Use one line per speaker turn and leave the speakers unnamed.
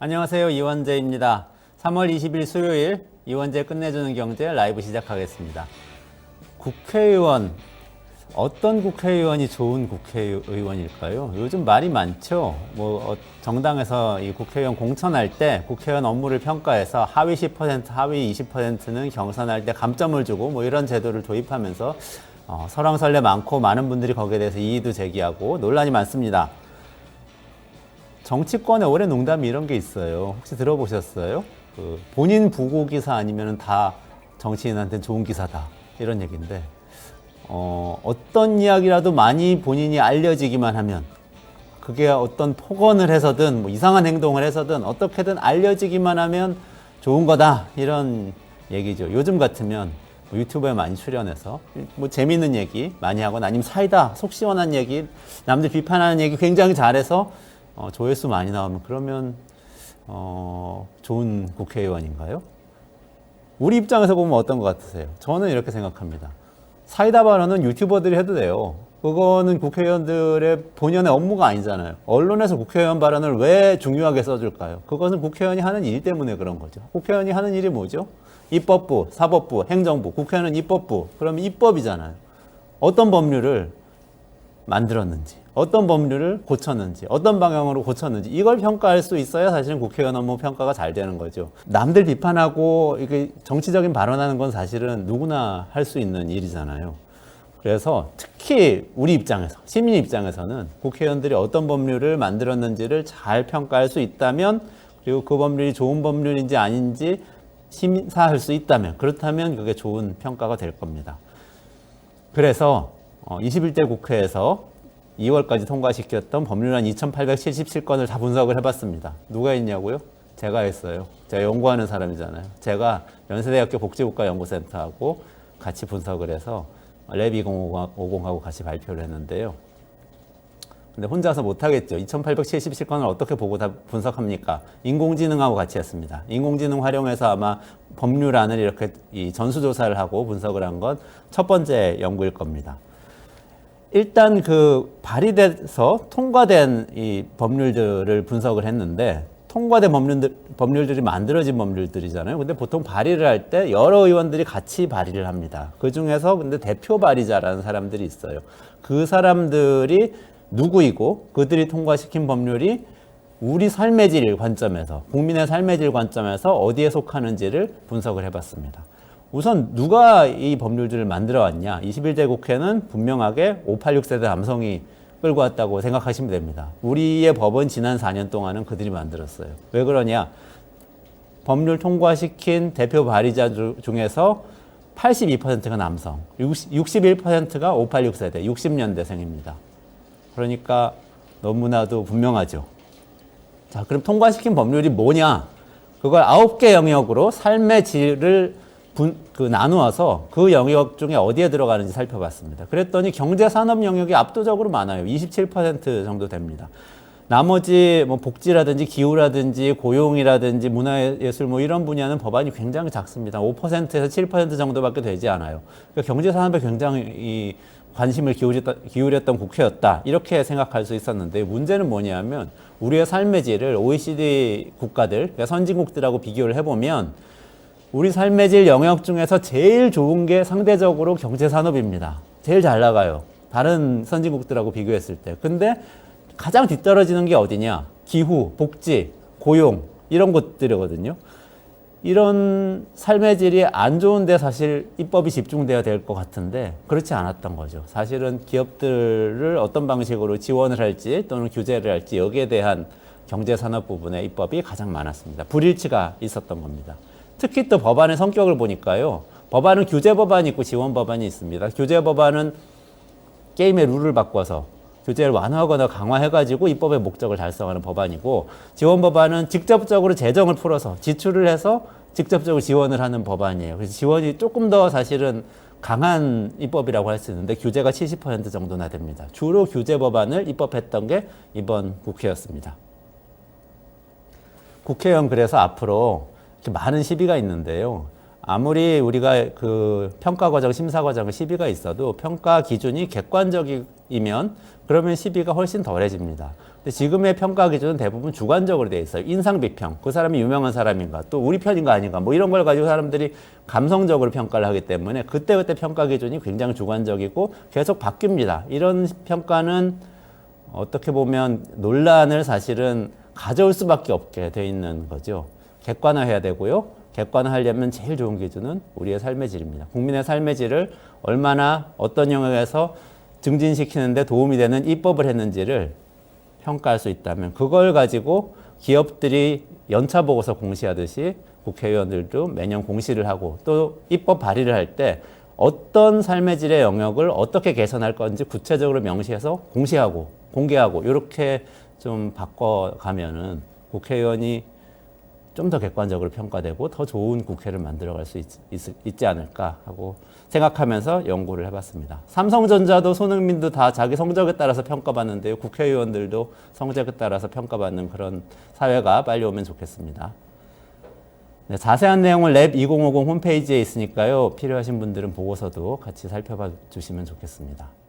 안녕하세요. 이원재입니다. 3월 20일 수요일 이원재 끝내주는 경제 라이브 시작하겠습니다. 국회의원, 어떤 국회의원이 좋은 국회의원일까요? 요즘 말이 많죠. 정당에서 이 국회의원 공천할 때 국회의원 업무를 평가해서 하위 10%, 하위 20%는 경선할 때 감점을 주고 이런 제도를 도입하면서 설왕설래 많고 많은 분들이 거기에 대해서 이의도 제기하고 논란이 많습니다. 정치권에 오래 농담이 이런 게 있어요. 혹시 들어보셨어요? 본인 부고 기사 아니면 다 정치인한테는 좋은 기사다. 이런 얘기인데, 어떤 이야기라도 많이 본인이 알려지기만 하면, 그게 어떤 폭언을 해서든, 이상한 행동을 해서든, 어떻게든 알려지기만 하면 좋은 거다. 이런 얘기죠. 요즘 같으면 유튜브에 많이 출연해서, 재미있는 얘기 많이 하거나 아니면 사이다, 속 시원한 얘기, 남들 비판하는 얘기 굉장히 잘해서 조회수 많이 나오면 그러면 좋은 국회의원인가요? 우리 입장에서 보면 어떤 것 같으세요? 저는 이렇게 생각합니다. 사이다 발언은 유튜버들이 해도 돼요. 그거는 국회의원들의 본연의 업무가 아니잖아요. 언론에서 국회의원 발언을 왜 중요하게 써줄까요? 그것은 국회의원이 하는 일 때문에 그런 거죠. 국회의원이 하는 일이 뭐죠? 입법부, 사법부, 행정부, 국회의원은 입법부. 그러면 입법이잖아요. 어떤 법률을 만들었는지, 어떤 법률을 고쳤는지, 어떤 방향으로 고쳤는지 이걸 평가할 수 있어야 사실은 국회의원 업무 평가가 잘 되는 거죠. 남들 비판하고 이게 정치적인 발언하는 건 사실은 누구나 할 수 있는 일이잖아요. 그래서 특히 우리 입장에서, 시민 입장에서는 국회의원들이 어떤 법률을 만들었는지를 잘 평가할 수 있다면, 그리고 그 법률이 좋은 법률인지 아닌지 심사할 수 있다면, 그렇다면 그게 좋은 평가가 될 겁니다. 그래서 21대 국회에서 2월까지 통과시켰던 법률안 2877건을 다 분석을 해봤습니다. 누가 했냐고요? 제가 했어요. 제가 연구하는 사람이잖아요. 제가 연세대학교 복지국가연구센터하고 같이 분석을 해서 랩 2050하고 같이 발표를 했는데요. 근데 혼자서 못하겠죠. 2877건을 어떻게 보고 다 분석합니까? 인공지능하고 같이 했습니다. 인공지능 활용해서 아마 법률안을 이렇게 전수조사를 하고 분석을 한 건 첫 번째 연구일 겁니다. 일단 발의돼서 통과된 이 법률들을 분석을 했는데, 통과된 법률들이 만들어진 법률들이잖아요. 근데 보통 발의를 할 때 여러 의원들이 같이 발의를 합니다. 그 중에서 근데 대표 발의자라는 사람들이 있어요. 그 사람들이 누구이고 그들이 통과시킨 법률이 우리 삶의 질 관점에서, 국민의 삶의 질 관점에서 어디에 속하는지를 분석을 해봤습니다. 우선 누가 이 법률들을 만들어 왔냐? 21대 국회는 분명하게 586세대 남성이 끌고 왔다고 생각하시면 됩니다. 우리의 법은 지난 4년 동안은 그들이 만들었어요. 왜 그러냐? 법률 통과시킨 대표 발의자 중에서 82%가 남성, 61%가 586세대, 60년대생입니다. 그러니까 너무나도 분명하죠. 자, 그럼 통과시킨 법률이 뭐냐? 그걸 9개 영역으로 삶의 질을 나누어서 그 영역 중에 어디에 들어가는지 살펴봤습니다. 그랬더니 경제산업 영역이 압도적으로 많아요. 27% 정도 됩니다. 나머지 복지라든지 기후라든지 고용이라든지 문화예술 이런 분야는 법안이 굉장히 작습니다. 5%에서 7% 정도밖에 되지 않아요. 그러니까 경제산업에 굉장히 관심을 기울였던 국회였다. 이렇게 생각할 수 있었는데, 문제는 뭐냐면 우리의 삶의 질을 OECD 국가들, 그러니까 선진국들하고 비교를 해보면 우리 삶의 질 영역 중에서 제일 좋은 게 상대적으로 경제산업입니다. 제일 잘 나가요. 다른 선진국들하고 비교했을 때. 근데 가장 뒤떨어지는 게 어디냐? 기후, 복지, 고용 이런 것들이거든요. 이런 삶의 질이 안 좋은데 사실 입법이 집중돼야 될 것 같은데 그렇지 않았던 거죠. 사실은 기업들을 어떤 방식으로 지원을 할지 또는 규제를 할지 여기에 대한 경제산업 부분의 입법이 가장 많았습니다. 불일치가 있었던 겁니다. 특히 또 법안의 성격을 보니까요. 법안은 규제 법안이 있고 지원 법안이 있습니다. 규제 법안은 게임의 룰을 바꿔서 규제를 완화하거나 강화해가지고 입법의 목적을 달성하는 법안이고, 지원 법안은 직접적으로 재정을 풀어서 지출을 해서 직접적으로 지원을 하는 법안이에요. 그래서 지원이 조금 더 사실은 강한 입법이라고 할 수 있는데 규제가 70% 정도나 됩니다. 주로 규제 법안을 입법했던 게 이번 국회였습니다. 국회의원 그래서 앞으로 많은 시비가 있는데요. 아무리 우리가 평가 과정, 심사 과정에 시비가 있어도 평가 기준이 객관적이면 그러면 시비가 훨씬 덜해집니다. 근데 지금의 평가 기준은 대부분 주관적으로 돼 있어요. 인상 비평. 그 사람이 유명한 사람인가, 또 우리 편인가 아닌가, 뭐 이런 걸 가지고 사람들이 감성적으로 평가를 하기 때문에 그때그때 평가 기준이 굉장히 주관적이고 계속 바뀝니다. 이런 평가는 어떻게 보면 논란을 사실은 가져올 수밖에 없게 돼 있는 거죠. 객관화해야 되고요. 객관화하려면 제일 좋은 기준은 우리의 삶의 질입니다. 국민의 삶의 질을 얼마나 어떤 영역에서 증진시키는데 도움이 되는 입법을 했는지를 평가할 수 있다면, 그걸 가지고 기업들이 연차 보고서 공시하듯이 국회의원들도 매년 공시를 하고 또 입법 발의를 할 때 어떤 삶의 질의 영역을 어떻게 개선할 건지 구체적으로 명시해서 공시하고 공개하고 이렇게 좀 바꿔가면은 국회의원이 좀 더 객관적으로 평가되고 더 좋은 국회를 만들어갈 수 있지 않을까 하고 생각하면서 연구를 해봤습니다. 삼성전자도 손흥민도 다 자기 성적에 따라서 평가받는데요. 국회의원들도 성적에 따라서 평가받는 그런 사회가 빨리 오면 좋겠습니다. 네, 자세한 내용은 랩 2050 홈페이지에 있으니까요. 필요하신 분들은 보고서도 같이 살펴봐 주시면 좋겠습니다.